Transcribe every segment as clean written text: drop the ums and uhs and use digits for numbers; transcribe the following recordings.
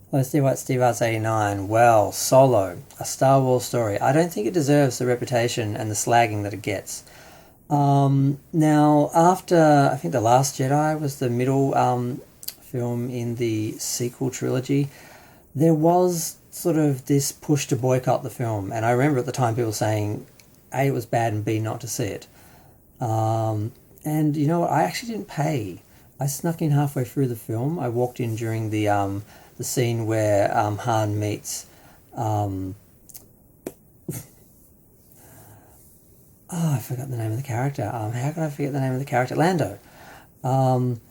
Hello, Steve White, Steve Arts 89. Well, Solo, a Star Wars story. I don't think it deserves the reputation and the slagging that it gets. Now, after, I think The Last Jedi was the middle film in the sequel trilogy, there was sort of this push to boycott the film. And I remember at the time people saying, A, it was bad, and B, not to see it. And you know what? I actually didn't pay. I snuck in halfway through the film. I walked in during the scene where Han meets. Um, I forgot the name of the character. How can I forget the name of the character? Lando. Um,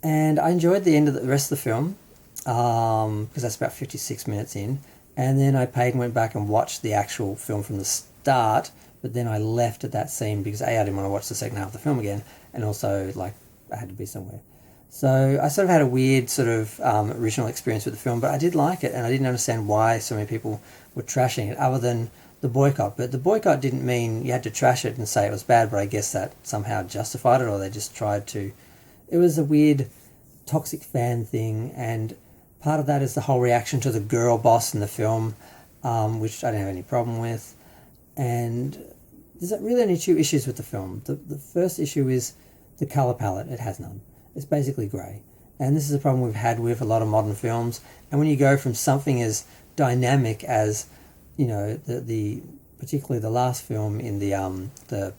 and I enjoyed the end of the rest of the film because that's about 56 minutes in. And then I paid and went back and watched the actual film from the start. But then I left at that scene because A, I didn't want to watch the second half of the film again, and also like I had to be somewhere. So I sort of had a weird sort of original experience with the film, but I did like it, and I didn't understand why so many people were trashing it, other than the boycott. But the boycott didn't mean you had to trash it and say it was bad, but I guess that somehow justified it, or they just tried to. It was a weird, toxic fan thing, and part of that is the whole reaction to the girl boss in the film, which I don't have any problem with. And there's really only two issues with the film. The first issue is the colour palette. It has none. It's basically grey. And this is a problem we've had with a lot of modern films. And when you go from something as dynamic as, you know, the particularly the last film in the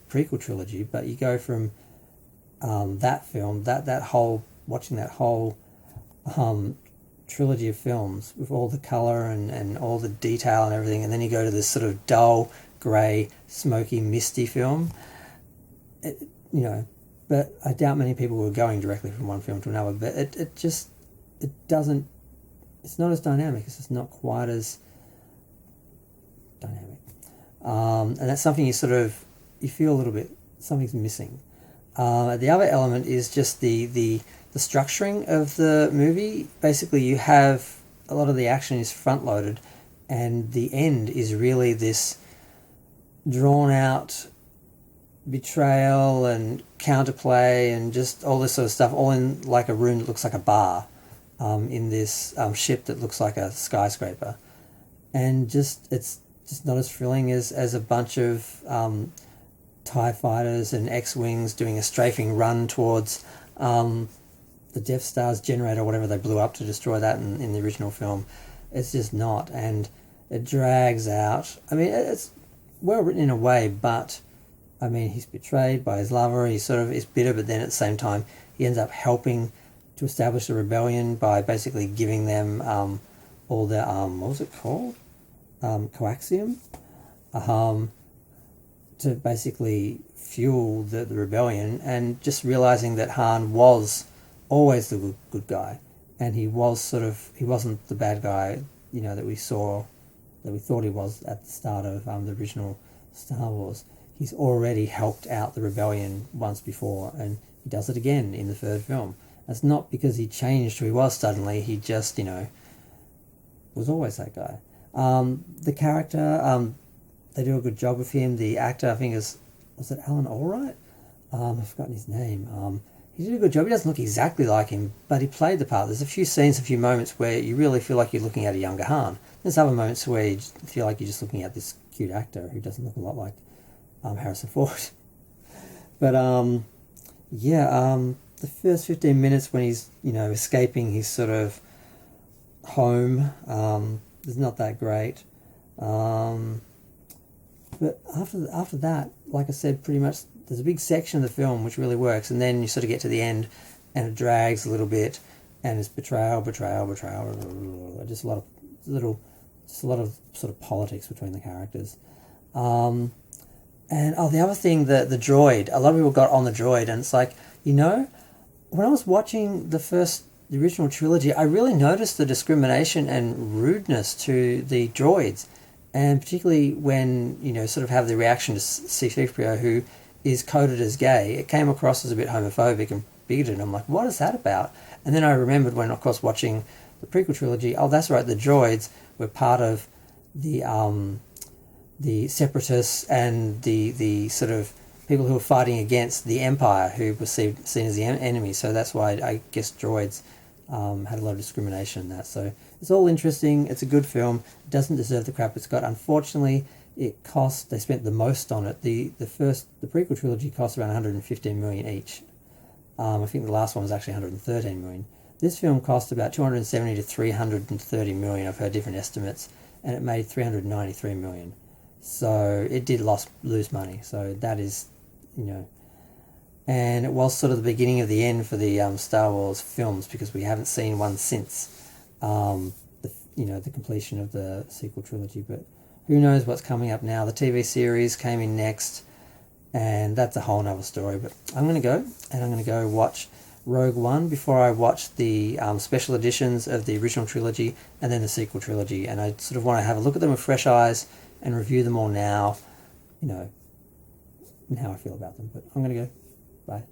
prequel trilogy, but you go from that film, that whole, watching that whole trilogy of films with all the colour and all the detail and everything, and then you go to this sort of dull, grey, smoky, misty film, you know, but I doubt many people were going directly from one film to another, but it just, it doesn't, it's not as dynamic, it's just not quite as dynamic. And that's something you sort of, you feel a little bit, something's missing. The other element is just the structuring of the movie. Basically, you have a lot of the action is front loaded, and the end is really this drawn out betrayal and counterplay and just all this sort of stuff, all in like a room that looks like a bar, in this ship that looks like a skyscraper, and just it's just not as thrilling as a bunch of TIE fighters and X-Wings doing a strafing run towards the Death Star's generator, or whatever they blew up to destroy that in the original film. It's just not, and it drags out. I mean, it's well written in a way, but I mean, he's betrayed by his lover, he sort of is bitter, but then at the same time, he ends up helping to establish the rebellion by basically giving them all the, what was it called? Coaxium? To basically fuel the rebellion, and just realizing that Han was always the good guy, and he was sort of, he wasn't the bad guy, you know, that we saw, that we thought he was at the start of the original Star Wars. He's already helped out the rebellion once before, and he does it again in the third film. That's not because he changed who he was suddenly, he just, you know, was always that guy. The character, they do a good job with him. The actor, I think, was it Alan Allwright? I've forgotten his name. He did a good job. He doesn't look exactly like him, but he played the part. There's a few scenes, a few moments where you really feel like you're looking at a younger Han. There's other moments where you feel like you're just looking at this cute actor who doesn't look a lot like Harrison Ford. But the first 15 minutes when he's, you know, escaping his sort of home, is not that great. But after that, like I said, pretty much there's a big section of the film which really works, and then you sort of get to the end, and it drags a little bit, and it's betrayal, just a lot of sort of politics between the characters. And the other thing, the droid. A lot of people got on the droid, and it's like, you know, when I was watching the original trilogy, I really noticed the discrimination and rudeness to the droids. And particularly when, you know, sort of have the reaction to C-3PO, who is coded as gay, it came across as a bit homophobic and bigoted. I'm like, what is that about? And then I remembered when, of course, watching the prequel trilogy, oh, that's right, the droids were part of the separatists and the sort of people who were fighting against the Empire, who were seen as the enemy. So that's why I guess droids had a lot of discrimination in that. So it's all interesting. It's a good film. It doesn't deserve the crap it's got. Unfortunately, they spent the most on it. The prequel trilogy cost around 115 million each. I think the last one was actually 113 million. This film cost about 270 to 330 million. I've heard different estimates, and it made 393 million. So it did lose money. So that is, and it was sort of the beginning of the end for the Star Wars films, because we haven't seen one since the completion of the sequel trilogy. But who knows what's coming up now? The TV series came in next, and that's a whole nother story. But I'm going to go watch Rogue One before I watch the special editions of the original trilogy and then the sequel trilogy. And I sort of want to have a look at them with fresh eyes and review them all now, and how I feel about them. But I'm going to go. Bye.